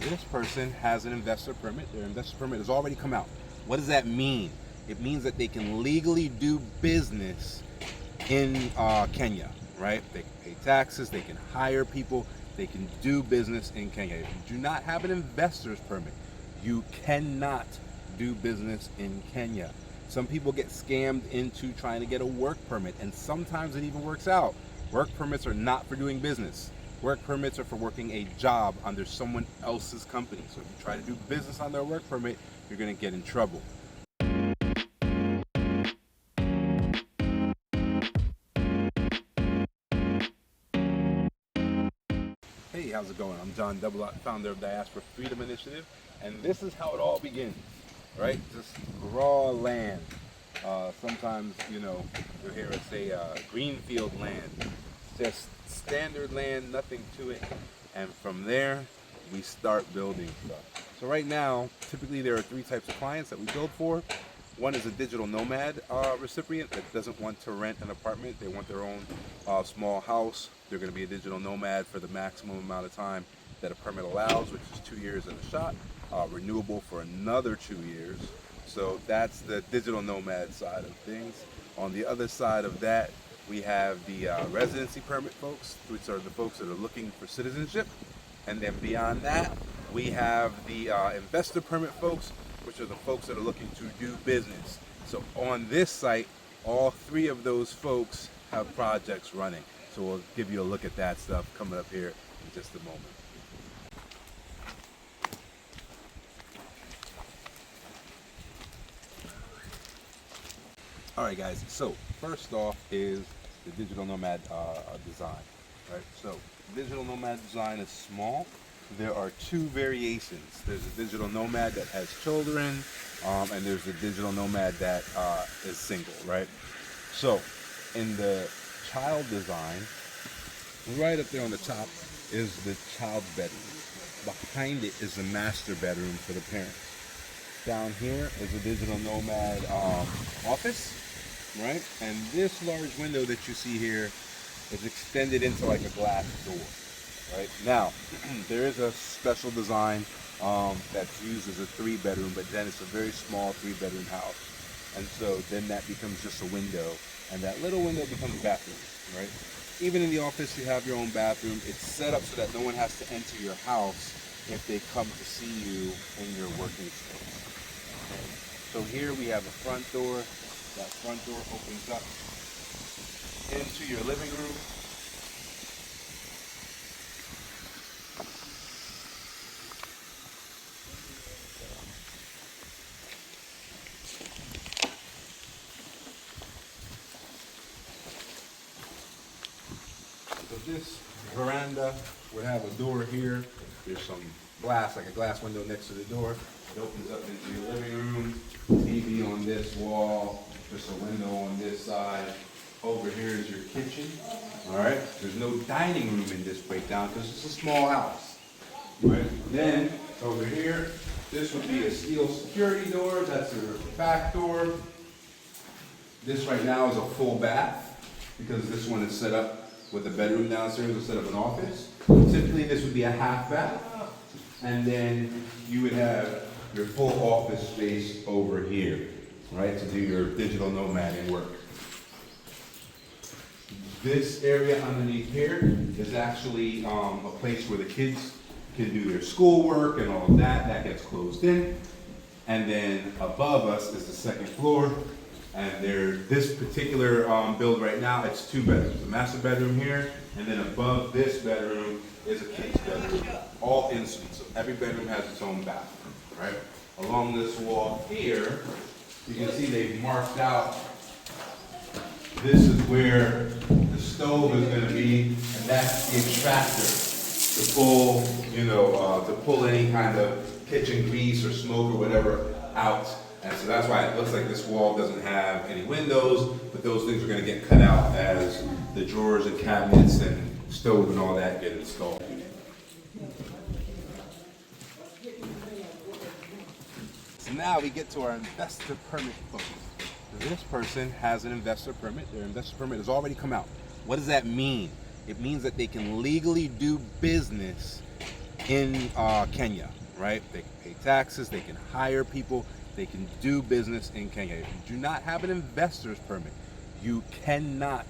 This person has an investor permit. Their investor permit has already come out. What does that mean? It means that they can legally do business in Kenya, right? They can pay taxes, they can hire people, they can do business in Kenya. If you do not have an investor's permit, you cannot do business in Kenya. Some people get scammed into trying to get a work permit, and sometimes it even works out. Work permits are not for doing business. Work permits are for working a job under someone else's company. So if you try to do business on their work permit, you're going to get in trouble. Hey, how's it going? I'm John Double, founder of Diaspora Freedom Initiative, and this is how it all begins, right? Just raw land. Sometimes, you'll hear us say greenfield land. Just standard land, nothing to it. And from there, we start building stuff. So right now, typically there are three types of clients that we build for. One is a digital nomad recipient that doesn't want to rent an apartment. They want their own small house. They're going to be a digital nomad for the maximum amount of time that a permit allows, which is 2 years and a shot, renewable for another 2 years. So that's the digital nomad side of things. On the other side of that, we have the residency permit folks, which are the folks that are looking for citizenship. And then beyond that, we have the investor permit folks, which are the folks that are looking to do business. So on this site, all three of those folks have projects running. So we'll give you a look at that stuff coming up here in just a moment. All right, guys, so first off is the digital nomad design, right? So digital nomad design is small. There are two variations. There's a digital nomad that has children, and there's a digital nomad that is single, right? So in the child design, right up there on the top is the child's bedroom. Behind it is the master bedroom for the parents. Down here is a digital nomad office, right? And this large window that you see here is extended into like a glass door. Right now, there is a special design that's used as a 3-bedroom, but then it's a very small 3-bedroom house, and so then that becomes just a window, and that little window becomes a bathroom, right? Even in the office, you have your own bathroom. It's set up so that no one has to enter your house if they come to see you in your working space. Okay? So here we have a front door. That front door opens up into your living room. So this veranda would have a door here. There's some glass, like a glass window next to the door. It opens up into your living room. TV on this wall. Just a window on this side. Over here is your kitchen. All right. There's no dining room in this breakdown because it's a small house. Right. Then over here, this would be a steel security door. That's your back door. This right now is a full bath because this one is set up with a bedroom downstairs instead of an office. Typically this would be a half bath, and then you would have your full office space over here, right, to do your digital nomading work. This area underneath here is actually a place where the kids can do their schoolwork and all of that. That gets closed in. And then above us is the second floor. And this particular build right now, it's 2 bedrooms. A master bedroom here, and then above this bedroom is a kid's bedroom, all en suite. So every bedroom has its own bathroom, right? Along this wall here, you can see they've marked out, this is where the stove is going to be, and that's the extractor to pull any kind of kitchen grease or smoke or whatever out. And so that's why it looks like this wall doesn't have any windows, but those things are going to get cut out as the drawers and cabinets and stove and all that get installed. So now we get to our investor permit focus. This person has an investor permit. Their investor permit has already come out. What does that mean? It means that they can legally do business in Kenya, right? They can pay taxes, they can hire people, they can do business in Kenya. If you do not have an investor's permit, you cannot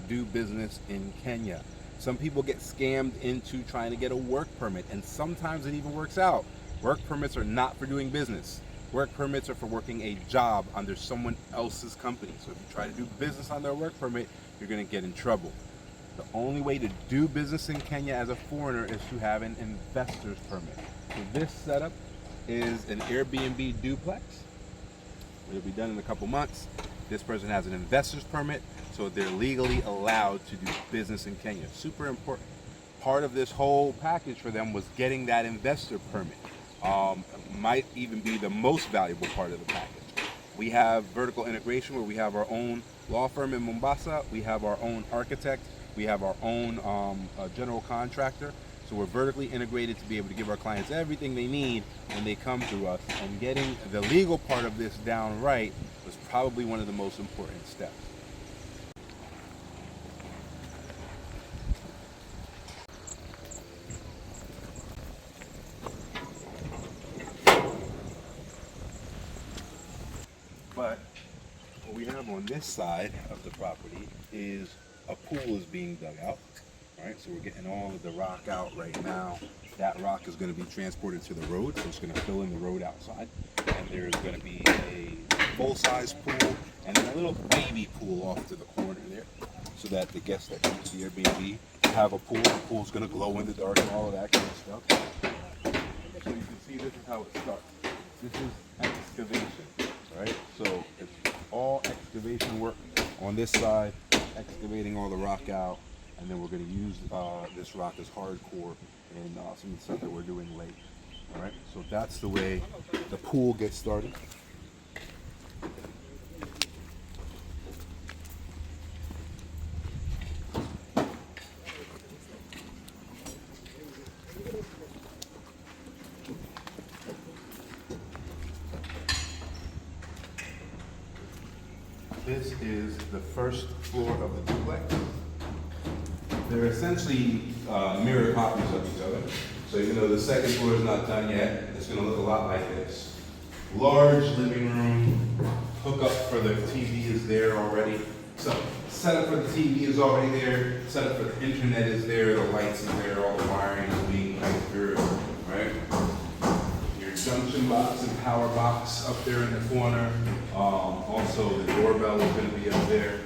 do business in Kenya. Some people get scammed into trying to get a work permit, and sometimes it even works out. Work permits are not for doing business. Work permits are for working a job under someone else's company. So if you try to do business on their work permit, you're going to get in trouble. The only way to do business in Kenya as a foreigner is to have an investor's permit. So this setup is an Airbnb duplex. It'll be done in a couple months. This person has an investor's permit, so they're legally allowed to do business in Kenya. Super important. Part of this whole package for them was getting that investor permit. Might even be the most valuable part of the package. We have vertical integration where we have our own law firm in Mombasa, we have our own architect, we have our own general contractor. So we're vertically integrated to be able to give our clients everything they need when they come to us. And getting the legal part of this down right was probably one of the most important steps. But what we have on this side of the property is a pool is being dug out, right? So we're getting all of the rock out right now. That rock is going to be transported to the road, so it's going to fill in the road outside. And there's going to be a full-size pool and then a little baby pool off to the corner there, so that the guests that come to the Airbnb have a pool. The pool's going to glow in the dark and all of that kind of stuff. So you can see this is how it starts. This is excavation. Right, so it's all excavation work on this side, excavating all the rock out, and then we're going to use this rock as hardcore in some of the stuff that we're doing late. All right, so that's the way the pool gets started. This is the first floor of the duplex. They're essentially mirror copies of each other. So even though the second floor is not done yet, it's going to look a lot like this. Large living room, hookup for the TV is there already. So setup for the TV is already there. Setup for the internet is there. The lights is there. All the wiring is being piped through. Right? Your junction box and power box up there in the corner. Also, the doorbell is going to be up there.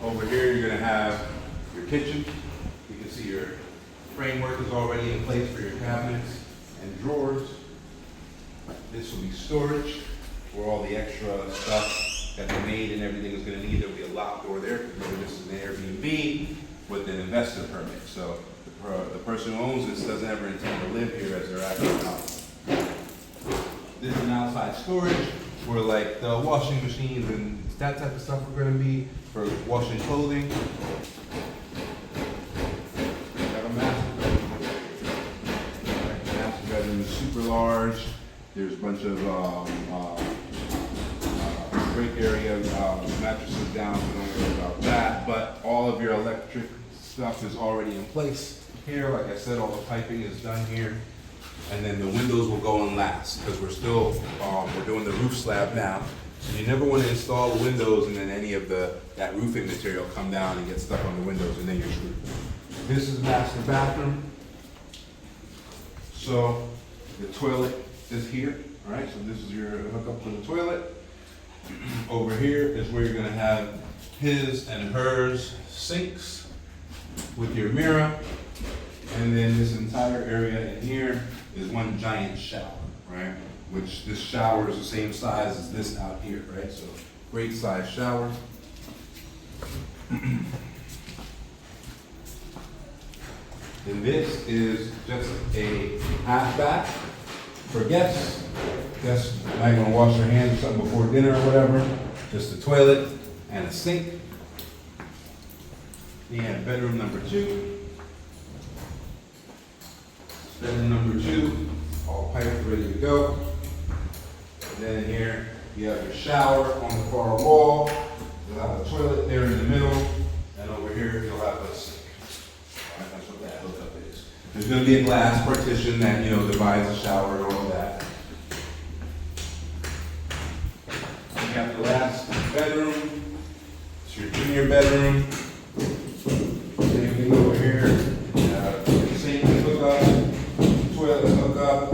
Over here, you're going to have your kitchen. You can see your framework is already in place for your cabinets and drawers. This will be storage for all the extra stuff that the maid and everything is going to need. There will be a locked door there because this is an Airbnb with an investor permit. So the person who owns this doesn't ever intend to live here as their actual house. This is an outside storage for like the washing machines and that type of stuff we're going to be for washing clothing. Got a master bedroom. Master bedroom is super large. There's a bunch of break area mattresses down, so don't worry about that. But all of your electric stuff is already in place here. Like I said, all the piping is done here. And then the windows will go in last because we're still, we're doing the roof slab now. So you never want to install the windows and then any of that roofing material come down and get stuck on the windows and then you're screwed. This is the master bathroom. So the toilet is here, all right? So this is your hookup for the toilet. Over here is where you're gonna have his and hers sinks with your mirror. And then this entire area in here is one giant shower, right? Which this shower is the same size as this out here, right? So great size shower. And this is just a half bath for guests. Guests might want to wash their hands or something before dinner or whatever. Just a toilet and a sink. You have bedroom number 2. Bedroom number 2, all piped, ready to go. And then here you have your shower on the far wall. You'll have a toilet there in the middle, and over here you'll have a sink. All right, that's what that hookup is. There's going to be a glass partition that, you know, divides the shower and all of that. You got the last bedroom. It's your junior bedroom. Same thing over here. Sink hookup, toilet hookup,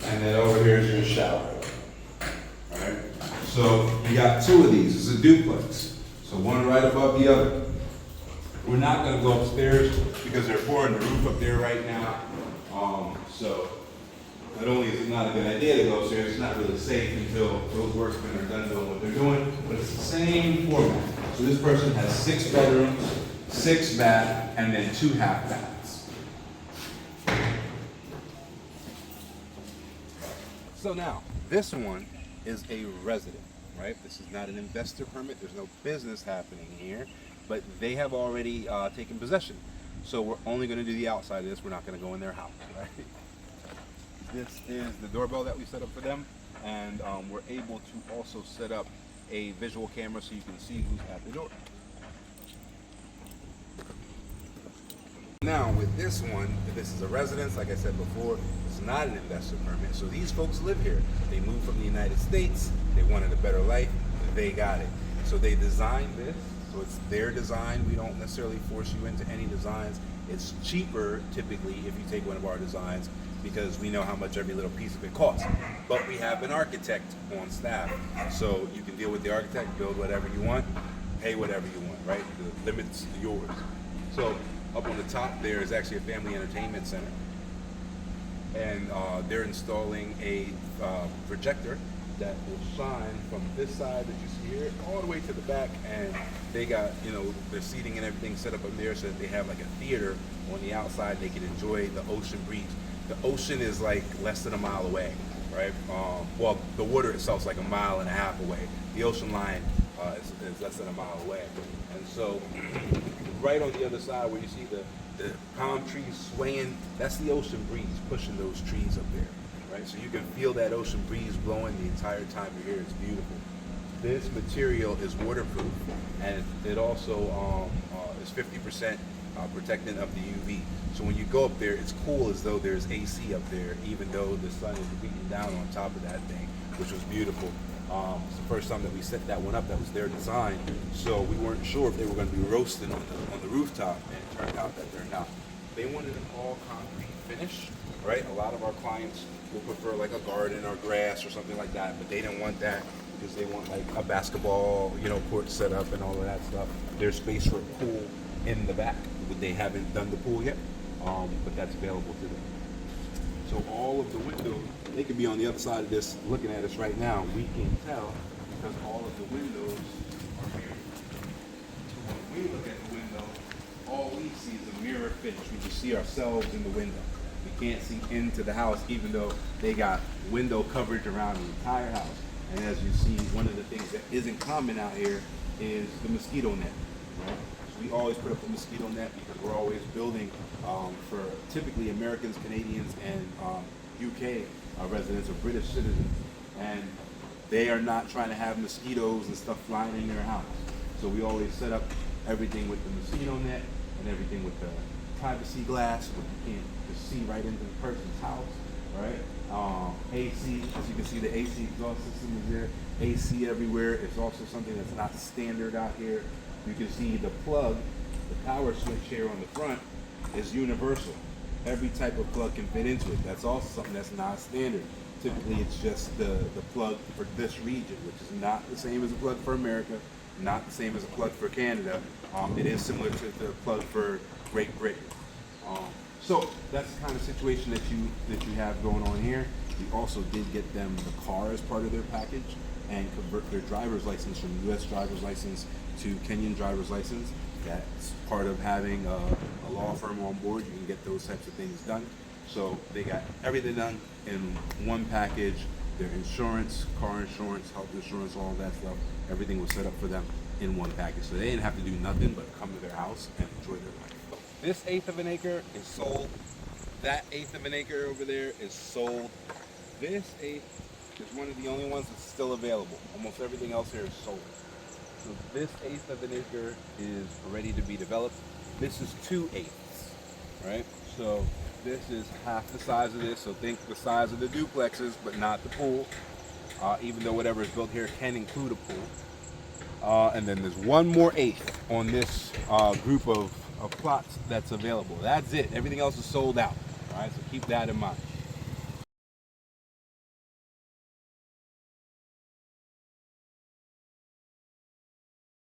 and then over here is your shower. Alright? So you got two of these. It's a duplex. So one right above the other. We're not going to go upstairs because they're pouring the roof up there right now. So not only is it not a good idea to go upstairs, it's not really safe until those workmen are done doing what they're doing, but it's the same format. So this person has 6 bedrooms, 6 bath, and then 2 half baths. So now, this one is a resident, right? This is not an investor permit. There's no business happening here, but they have already taken possession. So we're only going to do the outside of this. We're not going to go in their house, right? This is the doorbell that we set up for them, and we're able to also set up a visual camera so you can see who's at the door. Now with this one, this is a residence, like I said before, it's not an investor permit. So these folks live here. They moved from the United States, they wanted a better life, they got it. So they designed this, so it's their design. We don't necessarily force you into any designs. It's cheaper typically if you take one of our designs because we know how much every little piece of it costs. But we have an architect on staff, so you can deal with the architect, build whatever you want, pay whatever you want, right? The limit's yours. So up on the top there is actually a family entertainment center, and they're installing a projector that will shine from this side that you see here all the way to the back, and they got, you know, their seating and everything set up there so that they have like a theater on the outside. They can enjoy the ocean breeze. The ocean is like less than a mile away, right? Well, the water itself is like 1.5 miles away. The ocean line is less than 1 mile away, and so right on the other side where you see the palm trees swaying, that's the ocean breeze pushing those trees up there, right? So you can feel that ocean breeze blowing the entire time you're here. It's beautiful. This material is waterproof, and it also is 50% protectant of the UV. So when you go up there, it's cool as though there's AC up there, even though the sun is beating down on top of that thing, which was beautiful. It's the first time that we set that one up. That was their design, so we weren't sure if they were going to be roasting on the rooftop, and it turned out that they're not. They wanted an all concrete finish, right? A lot of our clients will prefer like a garden or grass or something like that, but they didn't want that because they want like a basketball, you know, court set up and all of that stuff. There's space for a pool in the back, but they haven't done the pool yet, but that's available to them. So all of the windows, they could be on the other side of this looking at us right now. We can't tell because all of the windows are here. So when we look at the window, all we see is a mirror finish. We just see ourselves in the window. We can't see into the house, even though they got window coverage around the entire house. And as you see, one of the things that isn't common out here is the mosquito net, right? We always put up a mosquito net because we're always building for typically Americans, Canadians, and UK residents or British citizens, and they are not trying to have mosquitoes and stuff flying in their house. So we always set up everything with the mosquito net and everything with the privacy glass, so you can't just see right into the person's house, right? AC, as you can see, the AC exhaust system is there. AC everywhere. It's also something that's not standard out here. You can see the plug, the power switch here on the front is universal. Every type of plug can fit into it. That's also something that's not standard. Typically it's just the plug for this region, which is not the same as a plug for America, not the same as a plug for Canada. It is similar to the plug for Great Britain. So that's the kind of situation that you have going on here. We also did get them the car as part of their package and convert their driver's license from U.S. driver's license to Kenyan driver's license. That's part of having a law firm on board. You can get those types of things done. So they got everything done in one package. Their insurance, car insurance, health insurance, all of that stuff, everything was set up for them in one package. So they didn't have to do nothing but come to their house and enjoy their life. This 1/8 of an acre is sold. That 1/8 of an acre over there is sold. This 1/8 is one of the only ones that's still available. Almost everything else here is sold. So this 1/8 of an acre is ready to be developed. This is 2/8. right? So this is half the size of this. So think the size of the duplexes, but not the pool. Even though whatever is built here can include a pool. And then there's one more eighth on this group of plots that's available. That's it. Everything else is sold out. All right, so keep that in mind.